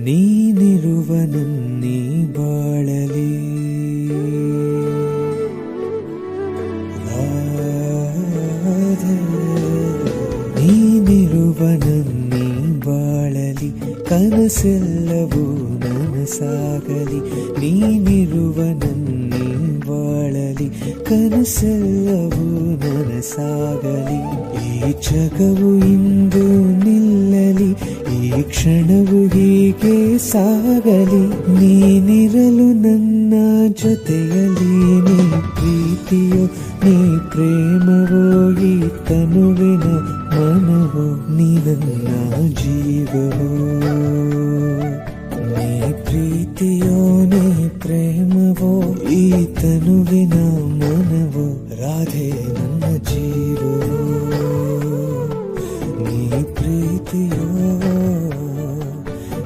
ನೀನಿರುವ ನನ್ನೀ ಬಾಳಲಿ ನೀನಿರುವ ನನ್ನೀ ಬಾಳಲಿ ಕನಸೆಲ್ಲವೂ ನನಸಾಗಲಿ ನೀನಿರುವ ನನ್ನೀ ಬಾಳಲಿ ಕನಸೆಲ್ಲವೂ ನನಸಾಗಲಿ ಈ ಜಗವು ಇಂದು ನಿಲ್ಲಲಿ ಈ ಕ್ಷಣವು ಹೀಗೆ ಸಾಗಲಿ ನೀನಿರಲು ನನ್ನ ಜೊತೆಯಲ್ಲಿ ನೀ ಪ್ರೀತಿಯೋ ನೀ ಪ್ರೇಮವೋ ಈ ತನುವಿನ ಮನವೋ ನೀ ನನ್ನ ಜೀವವೋ